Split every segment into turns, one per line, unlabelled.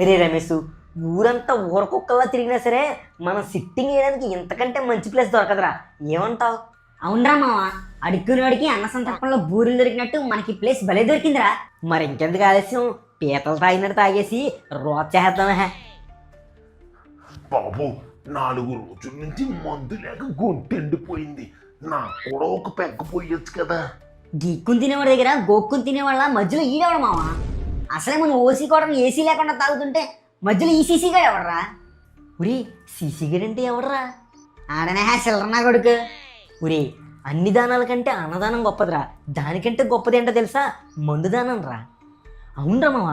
రే రమేష్, ఊరంతా ఊరకుక్కల్లా తిరిగినా సరే మనం సిట్టింగ్ వేయడానికి ఇంతకంటే మంచి ప్లేస్ దొరకదురా, ఏమంటావు?
అవునరా మామ, అడుక్కునేవాడికి అన్న సంతర్పణలో బూరెలు దొరికినట్టు మనకి ప్లేస్ భలే దొరికిందిరా.
మరి ఇంకెందుకు ఆలస్యం, పీతలు తాగినట్టు తాగేసి రోడ్ చేద్దామే.
బాబు 4 రోజుల నుంచి మందు లేక గొంతు ఎండిపోయింది, నాకు కూడా ఒక పెగ్గ పోయొచ్చు కదా.
గీక్కుని తినేవాడి దగ్గర గోక్కుని తినేవాళ్ళ మధ్యలో ఈడేవాడు మామ. అసలే మనం ఓసీ కూడా ఏసీ లేకుండా తాగుతుంటే మధ్యలో ఈ సీసీగా ఎవడరా?
ఉరి సీసీ గడ్ అంటే ఎవడరా?
ఆడనే సిల్లరనా కొడుకు.
ఉరి అన్ని దానాల కంటే అన్నదానం గొప్పదిరా, దానికంటే గొప్పది ఏంటో తెలుసా? మందు దానం రా. అవునరా మామ,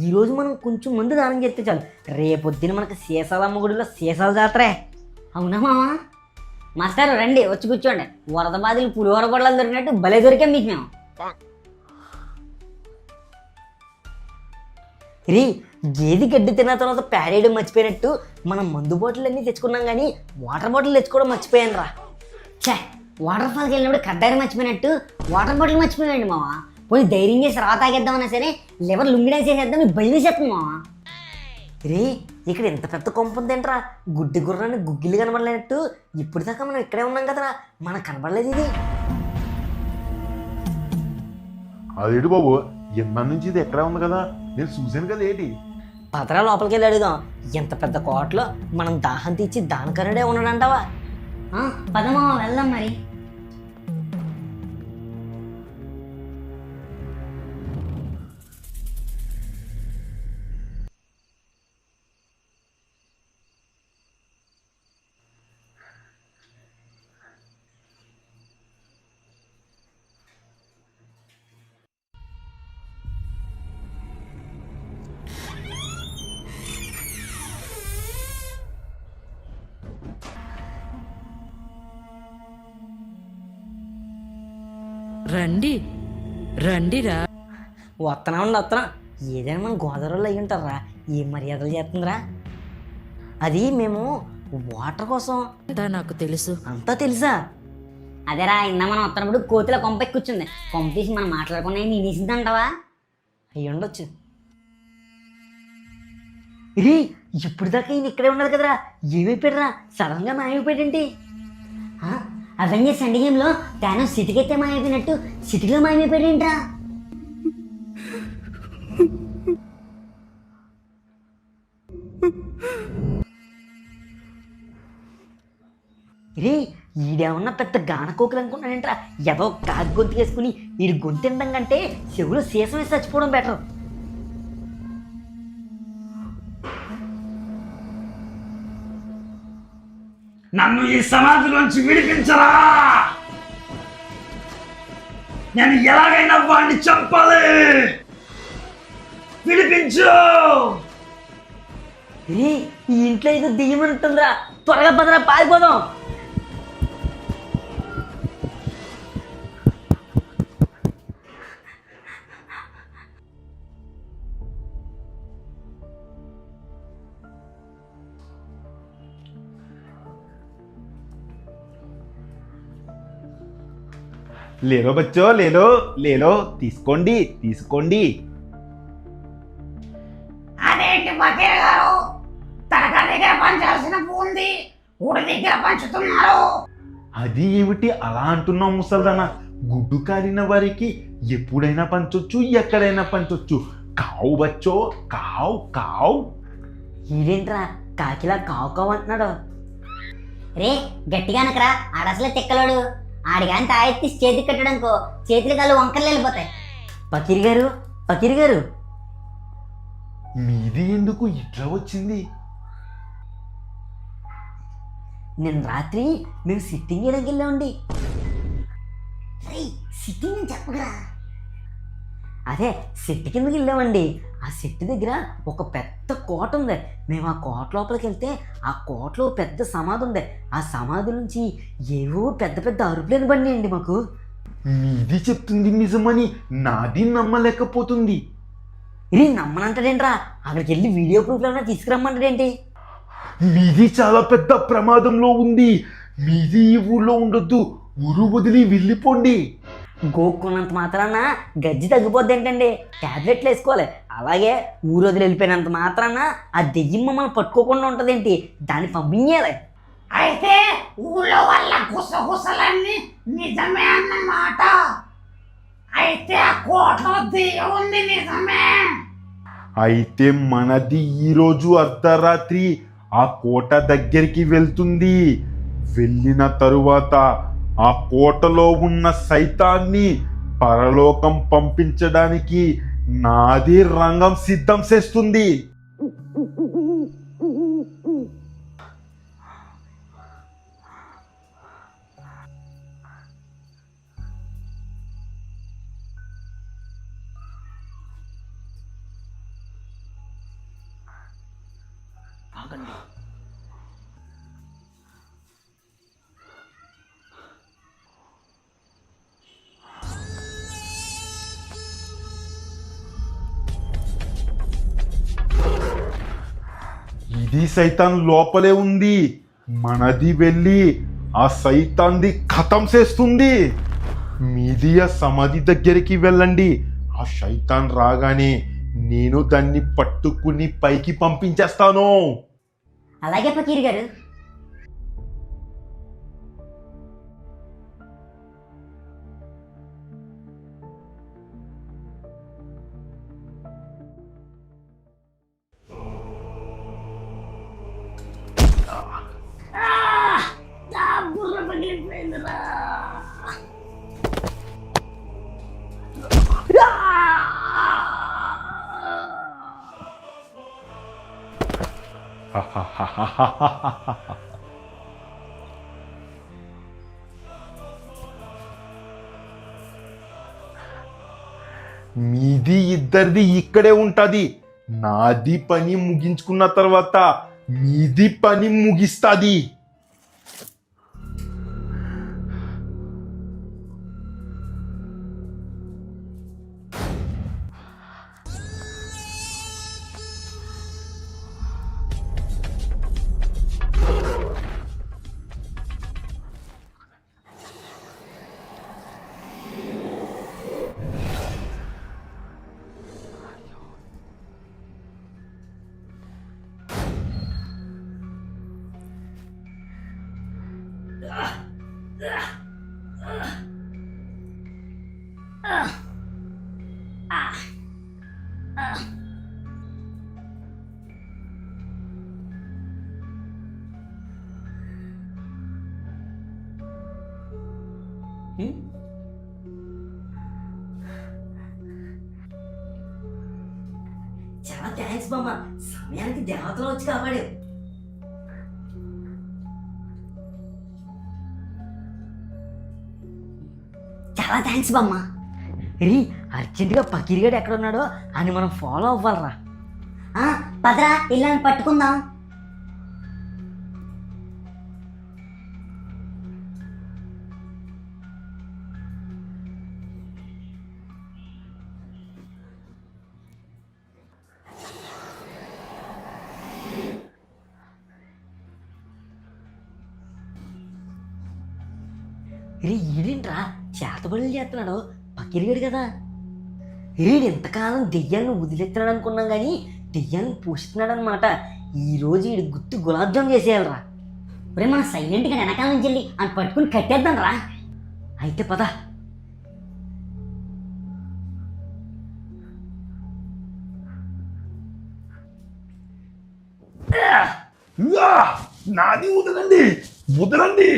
ఈరోజు మనం కొంచెం మందు దానం చేస్తే చాలు, రేపొద్దున మనకు సీసాలమ్మ గుడిలో సీసాలు జాతరే.
అవునా మామ? మాస్టారు రండి, వచ్చి కూర్చోండి. వరద బాధలు పులిహోర గొడవలు దొరికినట్టు భలే దొరికాం మీకు మేము.
రే, గేది గడ్డి తిన్న తర్వాత ప్యారేయడం మర్చిపోయినట్టు మనం మందు బాటిల్ అన్నీ తెచ్చుకున్నాం, కానీ వాటర్ బాటిల్ తెచ్చుకోవడం మర్చిపోయాను రా.
ఛే, వాటర్ ఫాల్కి వెళ్ళినప్పుడు కడ్డారి మర్చిపోయినట్టు వాటర్ బాటిల్ మర్చిపోయాడు మామ. పోయి ధైర్యం చేసి రా తాగేద్దామన్నా సరే లివర్ లుంగిడేసి చేసేద్దాం, మీకు భయం వేసేస్తుంది మామ.
రే, ఇక్కడ ఎంత పెద్ద కొంప ఉందేంట్రా, గుడ్డి గుర్రాన్ని గుగ్గిలు కనబడలేనట్టు. ఇప్పుడు దాకా మనం ఇక్కడే ఉన్నాం కదరా, మనకు కనబడలేదు ఇది.
అదేంటి బాబు, ఎన్న నుంచి ఇది ఎక్కడ ఉంది కదా, నేను చూశాను కదా. ఏంటి
పదరా లోపలికి వెళ్ళి అడుగుదాం. ఎంత పెద్ద కోటలో మనం దాహం తీర్చి దానకరుడే ఉన్నాడంటావా?
పద మామ, వెళ్దాం మరి.
రండి రండిరా.
వస్తున్నా ఏదైనా మన గోదావరిలో అయ్యి ఉంటారా, ఏం మర్యాదలు చేస్తుందిరా. అది మేము వాటర్ కోసం.
అంతా నాకు తెలుసు.
అంతా తెలుసా?
అదేరా, ఇందా మనం వస్తున్నప్పుడు కోతిలో కొంపెక్కి కూర్చుంది. కొంప తీసి మనం మాట్లాడుకున్నా నేనేసిందంటావా?
అయ్యి ఉండొచ్చు. రే, ఇప్పుడు దాకా ఈయన ఇక్కడే ఉన్నది కదరా, ఏమైపోయాడురా? సడన్గా మాయమైపోయాడేంటి?
అవెంజర్స్ ఎండ్ గేమ్లో థానోస్ సిటీకైతే మాయమైపోయినట్టు సిటీలో మాయమైపోయాడేంట్రా?
రే, ఈడేమన్నా పెద్ద గానకోకులు అనుకున్నాడంట్రా. ఏదో కాకి గొంతు వేసుకుని ఈడు గొంతు తినడం కంటే చెవులు సీసం వేసి చచ్చిపోవడం బెటర్.
నన్ను ఈ సమాధిలోంచి విడిపించరా, నేను ఎలాగైనా వాడిని చంపాలి, విడిపించు.
రే, ఈ ఇంట్లో ఏదో దెయ్యం ఉంటుందిరా, త్వరగా పదరా, పారిపోదాం.
లేలో బచ్చో, లేలో లేలో, తీసుకోండి తీసుకోండి.
అదేంటి బకీర్ గారు, తనక దగ్గర పంచాల్సిన ఉంది ఊడి దగ్గర పంచుతున్నారు?
అది ఏమిటి అలా అంటున్నావు ముసల్దానా? గుడ్డు కాలిన వారికి ఎప్పుడైనా పంచొచ్చు, ఎక్కడైనా పంచొచ్చు. కావు బచ్చో, కావు కావు.
ఈడేంట్రా కాకిలా కావు కావు అంటున్నాడు?
రే, గట్టిగా అనకరా, ఆడసలే తిక్కలోడు. ఆడిగాని తాయెత్తి చేతికి కట్టడంకో చేతులు కాళ్ళు వంకర్లు వెళ్ళిపోతాయి.
పకీర్ గారు, పకీర్ గారు,
మీది ఎందుకు ఇట్లా వచ్చింది?
నిన్న రాత్రి మేము సిట్టింగ్ చేయడానికి వెళ్ళామండి.
సిట్టింగ్ అని చెప్పగా.
అదే సెట్టు కిందకి వెళ్ళామండి. ఆ సెట్టు దగ్గర ఒక పెద్ద కోట ఉంది. మేము ఆ కోట లోపలికి వెళ్తే ఆ కోటలో పెద్ద సమాధి ఉంది. ఆ సమాధి నుంచి ఏవో పెద్ద పెద్ద అరుపులేని బండి మాకు.
మీది చెప్తుంది నిజమని నాది నమ్మలేకపోతుంది.
ఇది నమ్మనంటాడేంట్రా? అక్కడికి వెళ్ళి వీడియో ప్రూఫ్లు ఏమైనా తీసుకురమ్మంటాడేంటి?
మీది చాలా పెద్ద ప్రమాదంలో ఉంది. మీది ఈ ఊళ్ళో ఉండొద్దు, ఊరు వదిలి వెళ్ళిపోండి.
గోక్కున్నంత మాత్రాన గజ్జి తగ్గిపోద్ది ఏంటండి? ట్యాబ్లెట్లు వేసుకోవాలి, అలాగే ఊరు వదిలి వెళ్ళిపోయినంత మాత్రాన ఆ దెయ్యం మమ్మల్ని పట్టుకోకుండా ఉంటుందేంటి, దాన్ని పంపించేయాలి.
అయితే ఊళ్ళో వాళ్ళ గుసగుసలన్నీ నిజమే అన్నమాట. అయితే ఆ కోటలో దెయ్యం ఉంది నిజమే.
అయితే మనది ఈరోజు అర్ధరాత్రి ఆ కోట దగ్గరికి వెళ్తుంది. వెళ్ళిన తరువాత ఆ కోటలో ఉన్న సైతాన్ని పరలోకం పంపించడానికి నాది రంగం సిద్ధం చేస్తుంది. ఇది సైతాన్ లోపలే ఉంది. మనది వెళ్ళి ఆ సైతాన్ది ఖతం చేస్తుంది. మీది ఆ సమాధి దగ్గరికి వెళ్ళండి. ఆ సైతాన్ రాగానే నేను దాన్ని పట్టుకుని పైకి పంపించేస్తాను.
అలాగే ఫకీర్ గారు.
నా బుర్ర పగిలిపోయిందిరా.
మీది ఇద్దరిది ఇక్కడే ఉంటది. నాది పని ముగించుకున్న తర్వాత మీది పని ముగిస్తుంది.
చాలా థ్యాంక్స్ బామ్మ, సమయానికి దేవతలు వచ్చి కాపాడావు.
చాలా థ్యాంక్స్ బామ్మ.
రీ, అర్జెంటుగా పకీర్గాడు ఎక్కడ ఉన్నాడో అని మనం ఫాలో అవ్వాలరా.
పదరా ఇళ్ళని పట్టుకుందాం.
రీ, ఈడేంట్రా చేతబడులు చేస్తున్నాడు, పకీర్గాడు కదా. రీడు ఇంతకాలం దెయ్యాలను వదిలేస్తున్నాడు అనుకున్నాం, కానీ దెయ్యాలను పోషిస్తున్నాడు అనమాట. ఈరోజు ఈడు గుత్తి గులాబ్ జామ్ చేసేయాలరా.
ఒరే మనం సైలెంట్గా వెనకాల నుంచి వెళ్ళి అని పట్టుకుని కట్టేద్దాం రా.
అయితే పద.
నాది వదలండి, వదలండి.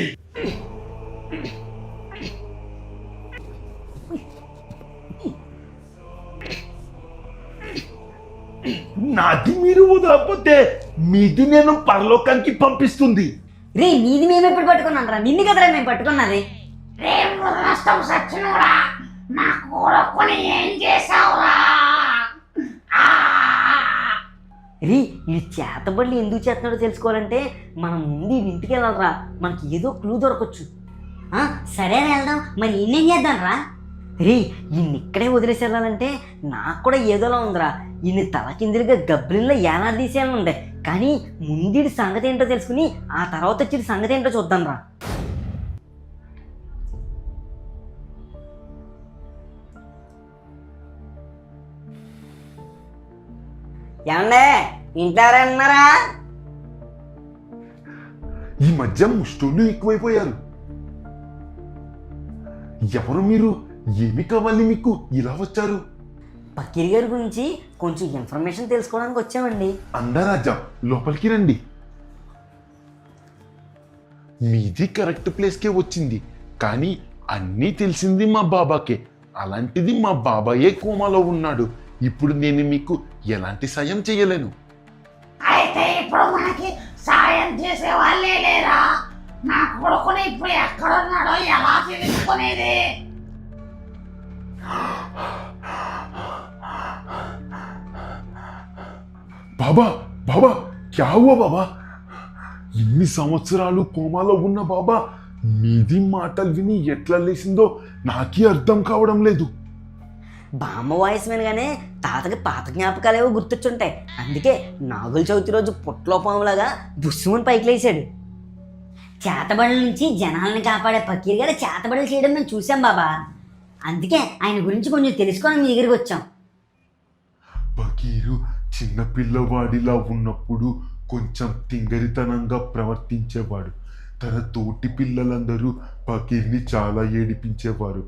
నాది మీరు వదలకపోతే మీది నేను పరలోకానికి పంపిస్తుంది.
రే నీది మేము ఎప్పుడు పట్టుకున్నాం రా? నిన్ను కదరా మేము పట్టుకున్నది.
రే నష్టం సచ్చినోడా, నా కొడుకుని ఏం చేసావురా?
రీ, ఈ చేతబడులు ఎందుకు చేస్తున్నాడో తెలుసుకోవాలంటే మనం ముందు ఈ ఇంటికి వెళ్ళాలరా. మనకి ఏదో క్లూ దొరకచ్చు.
సరే వెళ్దాం. మరి ఇన్నేం చేద్దాం రా?
రీ, ఈయన్ని ఇక్కడే వదిలేసి వెళ్ళాలంటే నాకు కూడా ఏదోలా ఉందిరా. ఈయన్ని తలకిందులుగా గబ్బిల్లో ఏలాడదీసేయాలని ఉంది. కానీ ముందు సంగతి ఏంటో తెలుసుకుని ఆ తర్వాత వచ్చి సంగతి ఏంటో చూద్దాం రా.
ఏమండే ఇంట్లో ఎవరైనా ఉన్నారా?
ఈ మధ్య ముష్టోళ్ళు ఎక్కువైపోయారు. ఎవరు మీరు? ఏమి కావాలి మీకు? ఇలా వచ్చారు?
పకీర్ గారి గురించి కొంచెం ఇన్ఫర్మేషన్ తెలుసుకోవడానికి వచ్చామండి.
అందరాజా లోపలికి రండి. మీది కరెక్ట్ ప్లేస్కే వచ్చింది, కానీ అన్నీ తెలిసింది మా బాబాకే. అలాంటిది మా బాబాయే కోమాలో ఉన్నాడు. ఇప్పుడు నేను మీకు ఎలాంటి సాయం చేయలేను.
అయితే ఇప్పుడు మనకి సాయం చేసే వాళ్ళే లేరా? నా కొడుకుని ఇప్పుడు ఎక్కడున్నాడో ఎలా తెలుసుకునేది?
బాబా బాబా క్యా హువా బాబా? ఇన్ని సంవత్సరాలు కోమాలో ఉన్న బాబా మీది మాటలు విని ఎట్లా లేసిందో నాకే అర్థం కావడం లేదు.
బామ్మ వాయిస్ వినగానే తాతకి పాత జ్ఞాపకాలు ఏవో గుర్తొచ్చుంటాయి. అందుకే నాగుల చవితి రోజు పుట్లో పాములాగా బుస్సుమని పైకి లేచాడు.
చేతబడుల నుంచి జనాల్ని కాపాడే పకీర్ గారు చేతబడులు చేయడం మేము చూసాం బాబా. అందుకే ఆయన గురించి కొంచెం తెలుసుకోవడం మీ దగ్గరికి వచ్చాం.
పకీరు చిన్న పిల్లవాడిలా ఉన్నప్పుడు కొంచెం తింగరితనంగా ప్రవర్తించేవాడు. తన తోటి పిల్లలందరూ పకీర్ని చాలా ఏడిపించేవారు.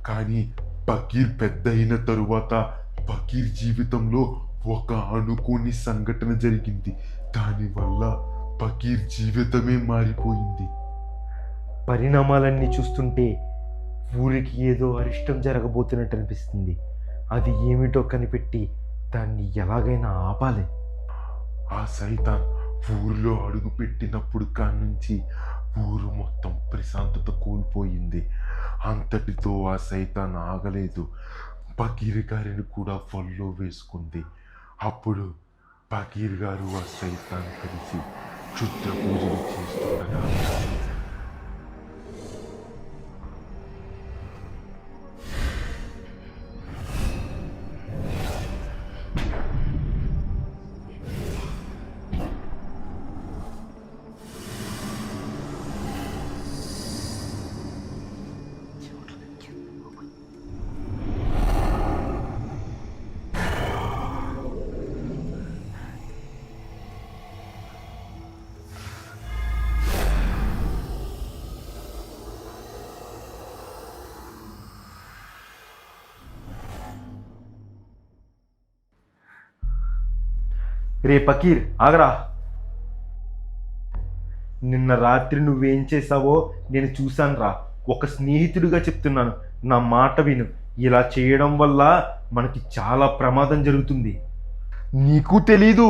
కానీ పకీర్ పెద్ద అయిన తరువాత పకీర్ జీవితంలో ఒక అనుకోని సంఘటన జరిగింది. దానివల్ల పకీర్ జీవితమే మారిపోయింది.
పరిణామాలన్నీ చూస్తుంటే ఊరికి ఏదో అరిష్టం జరగబోతున్నట్టు అనిపిస్తుంది. అది ఏమిటో కనిపెట్టి దాన్ని ఎలాగైనా ఆపాలి.
ఆ సైతాన్ ఊరిలో అడుగు పెట్టినప్పుడు కానుంచి ఊరు మొత్తం ప్రశాంతత కోల్పోయింది. అంతటితో ఆ సైతాన్ ఆగలేదు. పకీర్ గారిని కూడా వల్లో వేసుకుంది. అప్పుడు పకీర్ గారు ఆ సైతాన్ కలిసి క్షుద్ర పూజలు చేస్తుండగా
రే పకీర్ ఆగరా. నిన్న రాత్రి నువ్వేం చేసావో నేను చూశాను రా. ఒక స్నేహితుడిగా చెప్తున్నాను, నా మాట విను. ఇలా చేయడం వల్ల మనకి చాలా ప్రమాదం జరుగుతుంది.
నీకు తెలీదు,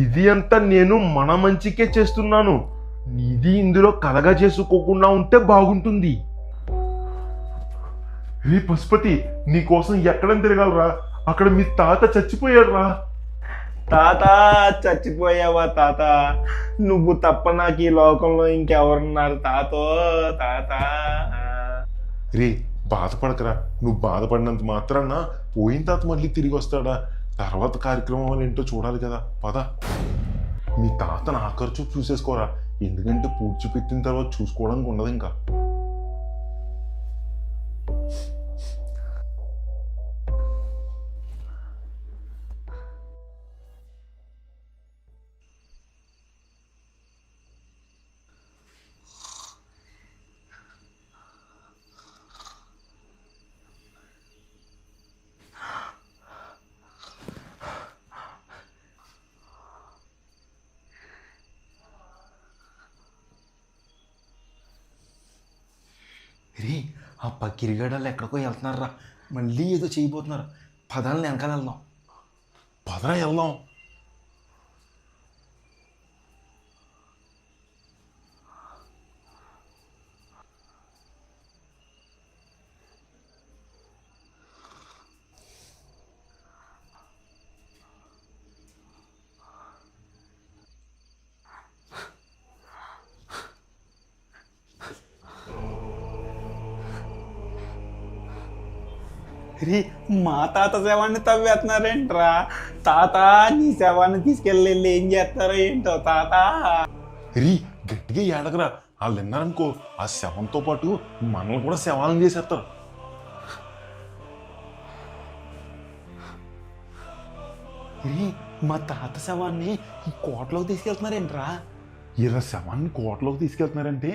ఇది అంతా నేను మన మంచికే చేస్తున్నాను. నీది ఇందులో కలగా చేసుకోకుండా ఉంటే బాగుంటుంది. రే పశుపతి, నీకోసం ఎక్కడ తిరగాలరా? అక్కడ మీ తాత చచ్చిపోయాడు రా.
తాత చచ్చిపోయావా తాత? నువ్వు తప్ప నాకు ఈ లోకంలో ఇంకెవరున్నారు తాతో? తాత
రే బాధపడకరా. నువ్వు బాధపడినంత మాత్రాన పోయిన తాత మళ్ళీ తిరిగి వస్తాడా? తర్వాత కార్యక్రమం ఏంటో చూడాలి కదా. పద, మీ తాతను ఆఖరి చూపు చూసేసుకోరా. ఎందుకంటే పూడ్చిపెట్టిన తర్వాత చూసుకోవడానికి ఉండదు ఇంకా.
రే ఆ పకిరిగడాలు ఎక్కడికో వెళ్తున్నారా, మళ్ళీ ఏదో చేయబోతున్నారు. పదాలను వెనకాల వెళ్దాం.
పదరా వెళ్దాం.
రే మా తాత శవాన్ని తవ్వేస్తున్నారేంట్రా? తాత నీ శవాన్ని తీసుకెళ్ళి ఏం చేస్తారో ఏంటో తాత.
రీ గట్టిగా ఏడకరా. వాళ్ళు విన్నారనుకో ఆ శవంతో పాటు మనల్ని కూడా శవాలను చేసేస్తారు. రీ
మా తాత శవాన్ని ఈ కోటలోకి తీసుకెళ్తున్నారేంట్రా?
ఇలా శవాన్ని కోటలోకి తీసుకెళ్తున్నారంటే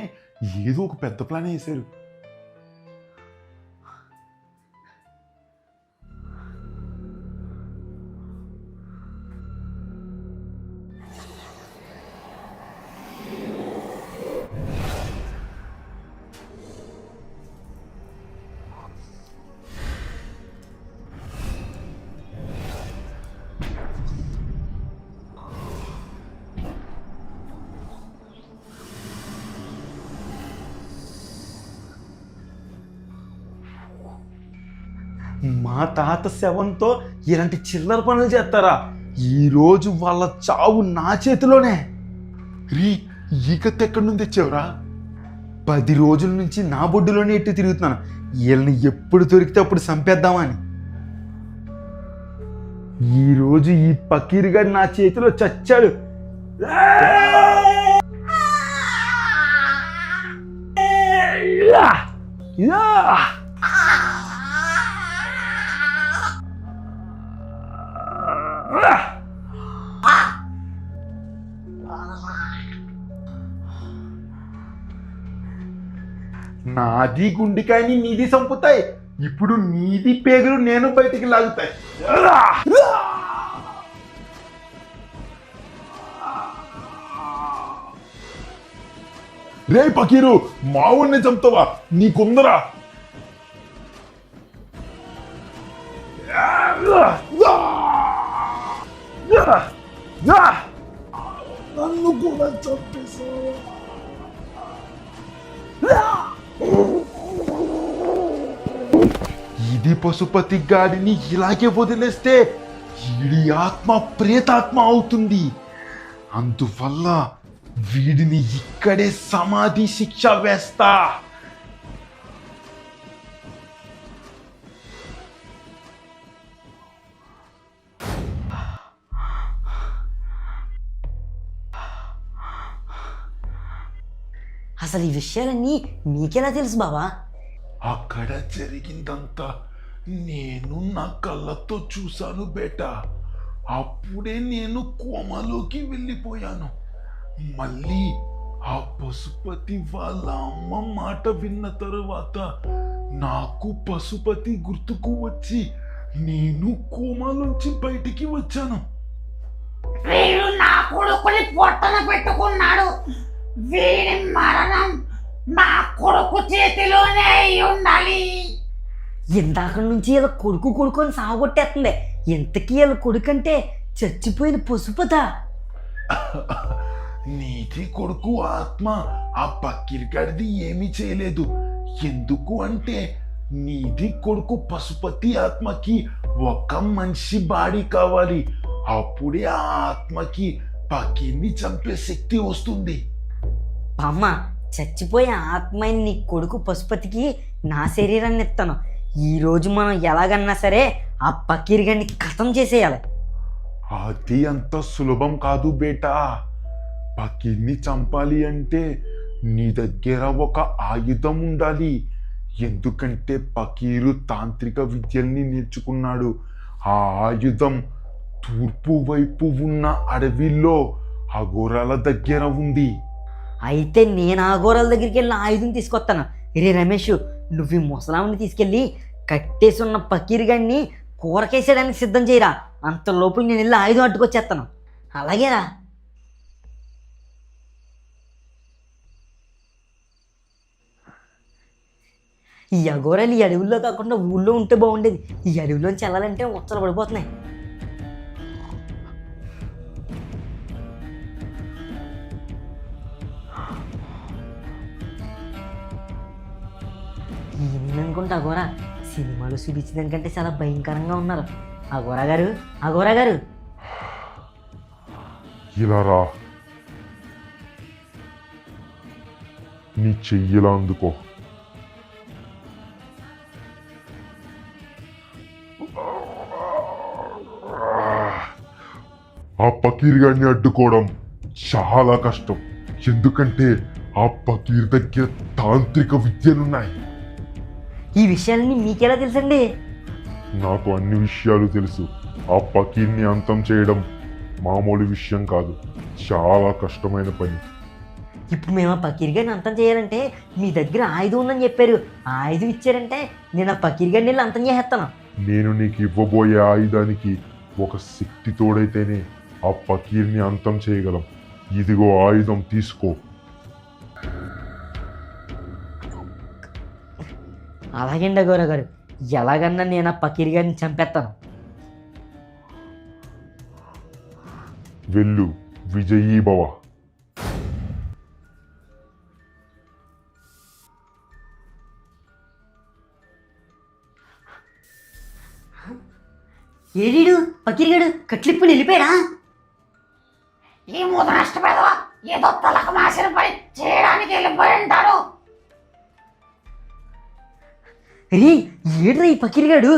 ఏదో ఒక పెద్ద ప్లాన్ వేశారు.
మా తాత శవంతో ఇలాంటి చిల్లర పనులు చేస్తారా?
ఈరోజు వాళ్ళ చావు నా చేతిలోనే. రీ ఈ కత్తి ఎక్కడి నుంచి తెచ్చావురా?
10 రోజుల నుంచి నా బొడ్డులోనే ఎట్టు తిరుగుతున్నాను. వీళ్ళని ఎప్పుడు దొరికితే అప్పుడు చంపేద్దామని. ఈరోజు ఈ పకీరుగాడు నా చేతిలో చచ్చాడు.
నాది గుండెకాయని నీది చంపుతాయి. ఇప్పుడు నీది పేగులు నేను బయటికి లాగుతాయి. రే పకీరు, మావుణ్ణి చంపుతావా? నీకుందరా? నన్ను కూడా చంపేశావా? ఇది పశుపతి గాడిని ఇలాగే వదిలేస్తే వీడి ఆత్మ ప్రేతాత్మ అవుతుంది. అందువల్ల వీడిని ఇక్కడే సమాధి శిక్ష వేస్తా.
అసలు ఈ విషయాలన్నీ మీకెలా తెలుసు బావా?
అక్కడ జరిగిందంతా నేను నా కళ్ళతో చూశాను బేటా. అప్పుడే నేను కోమలోకి వెళ్ళిపోయాను. మళ్ళీ ఆ పశుపతి వాళ్ళ అమ్మ మాట విన్న తరువాత నాకు పశుపతి గుర్తుకు వచ్చి నేను కోమాలోంచి బయటికి వచ్చాను.
వీడు నా కొడుకుని పొట్టన పెట్టుకున్నాడు. వీడి మరణం నా కొడుకు చేతిలోనే అయి ఉండాలి.
ఇందాక నుంచి ఇలా కొడుకు కొడుకు అని సాగొట్టేస్తుంది. ఇంతకీ ఇలా కొడుకంటే చచ్చిపోయిన పశుపత.
నీతి కొడుకు ఆత్మ ఆ పక్కిరికాడిది ఏమీ చేయలేదు. ఎందుకు అంటే నీది కొడుకు పశుపతి ఆత్మకి ఒక మనిషి బాడీ కావాలి. అప్పుడే ఆ ఆత్మకి పక్కిని చంపే శక్తి వస్తుంది.
అమ్మ, చచ్చిపోయే ఆత్మైన నీ కొడుకు పశుపతికి నా శరీరాన్ని ఇస్తాను. ఈరోజు మనం ఎలాగన్నా సరే ఆ పకీర్గాన్ని ఖతం చేసేయాలి.
అది అంత సులభం కాదు బేటా. పకీర్ని చంపాలి అంటే నీ దగ్గర ఒక ఆయుధం ఉండాలి. ఎందుకంటే పకీరు తాంత్రిక విద్యల్ని నేర్చుకున్నాడు. ఆ ఆయుధం తూర్పు వైపు ఉన్న అడవిలో అఘోరాల దగ్గర ఉంది.
అయితే నేను ఆ ఘోరాల దగ్గరికి వెళ్ళి ఆయుధం తీసుకొస్తాను. రే రమేష్, నువ్వు ఈ ముసలాంని తీసుకెళ్ళి కట్టేసి ఉన్న పకీర్గాన్ని కూరకేసేయడానికి సిద్ధం చేయరా. అంత లోపల నేను వెళ్ళి ఆయుధం అడ్డుకొచ్చేస్తాను. అలాగేరా. ఈ అఘోరాలు ఈ అడవుల్లో కాకుండా ఊళ్ళో ఉంటే బాగుండేది. ఈ అడవిలోంచి వెళ్ళాలంటే ఉచ్చలు పడిపోతున్నాయి. ఏమనుకుంటా అఘోరా, సినిమాలు చూపించిన దానికంటే చాలా భయంకరంగా ఉన్నారు. అఘోరా గారు, అఘోరా గారు,
ఇలా రా. నీ చెయ్యిలా అందుకో. ఆ పకీర్ గారిని అడ్డుకోవడం చాలా కష్టం. ఎందుకంటే ఆ పకీర్ దగ్గర తాంత్రిక విద్యలున్నాయి.
ఈ విషయాలన్నీ మీకెలా తెలుసండి?
నాకు అన్ని విషయాలు తెలుసు. ఆ పకీర్ని అంతం చేయడం మామూలు విషయం కాదు, చాలా కష్టమైన పని.
ఇప్పుడు మేము ఆ పకీర్ గారిని అంతం చేయాలంటే మీ దగ్గర ఆయుధం ఉందని చెప్పారు. ఆ ఆయుధం ఇచ్చారంటే నేను ఆ పకీర్ గారిని వెళ్ళి అంతం చేసేస్తాను.
నేను నీకు ఇవ్వబోయే ఆయుధానికి ఒక శక్తి తోడైతేనే ఆ పకీర్ని అంతం చేయగలం. ఇదిగో ఆయుధం, తీసుకో.
అలాగేండి అఘోరా గారు, ఎలాగన్నా నేను ఆ పకీర్ గారిని చంపేస్తాను.
వెళ్ళు, విజయీ భవ.
ఏడీడు పకీర్ గడు కట్లిప్పుని వెళ్ళిపోయాడా?
ఈ మూత నష్టపేదవ ఏదో తలకు మాసిన పని చేయడానికి వెళ్ళిపోయి ఉంటాడు.
రే ఏడ్రా ఈ పకీర్ గాడు?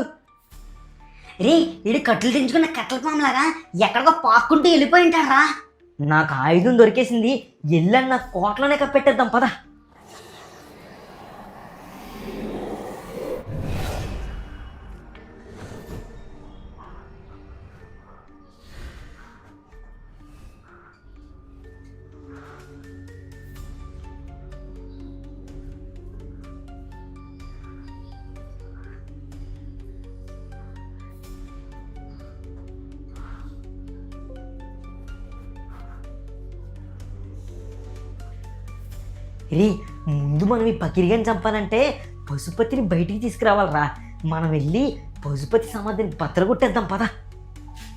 రే వీడు కట్లు తెంచుకున్న కట్టల పాములాగా ఎక్కడికో పాక్కుంటూ వెళ్ళిపోయి ఉంటారా?
నాకు ఆయుధం దొరికేసింది, ఎల్లన్న కోట్లోనే కప్పెట్టేద్దాం పద. రే ముందు మనం ఈ పకీర్గాని చంపాలంటే పశుపతిని బయటికి తీసుకురావాలరా. మనం వెళ్ళి పశుపతి సమాధిని బద్దలగొట్టేద్దాం పద.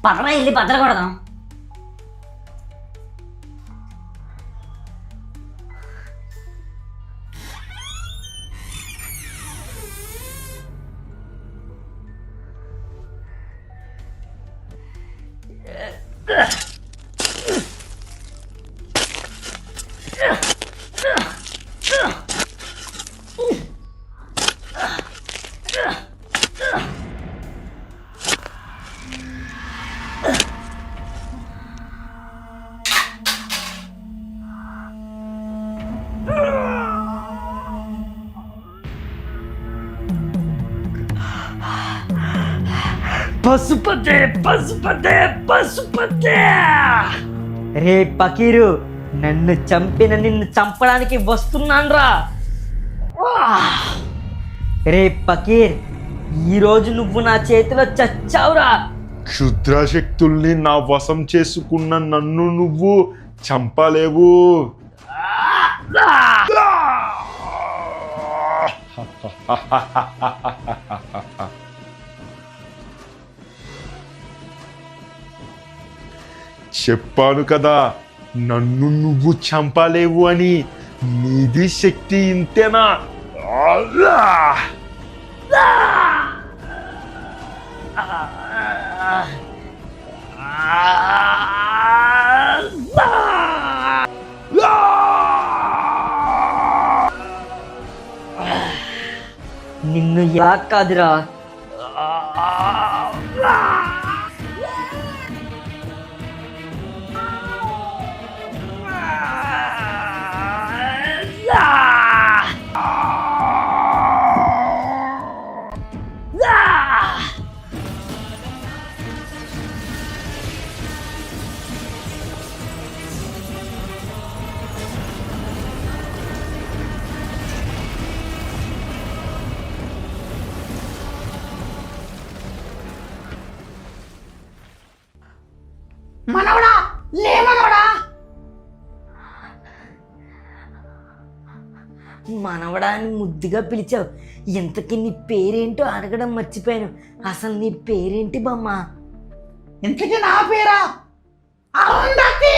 పదరా వెళ్ళి బద్దలు కొడదాం.
పశుపతి పశుపతి పశుపతి.
రే పకీరు, నన్ను చంపిన నిన్ను చంపడానికి వస్తున్నాన్రా. రే పకీర్, ఈరోజు నువ్వు నా చేతిలో చచ్చావురా.
క్షుద్రశక్తుల్ని నా వశం చేసుకున్న నన్ను నువ్వు చంపలేవు. చెప్పాను కదా, నన్ను నువ్వు చంపలేవు అని. నీది శక్తి ఇంతేనా?
నిన్ను ఎలా కాదురా.
మనవడా లే మనవడా.
మనవడా అని ముద్దుగా పిలిచావు. ఇంతకీ నీ పేరేంటో అడగడం మర్చిపోయాను. అసలు నీ పేరేంటి బామ్మ?
ఇంతకీ నా పేరా అరుంధతి.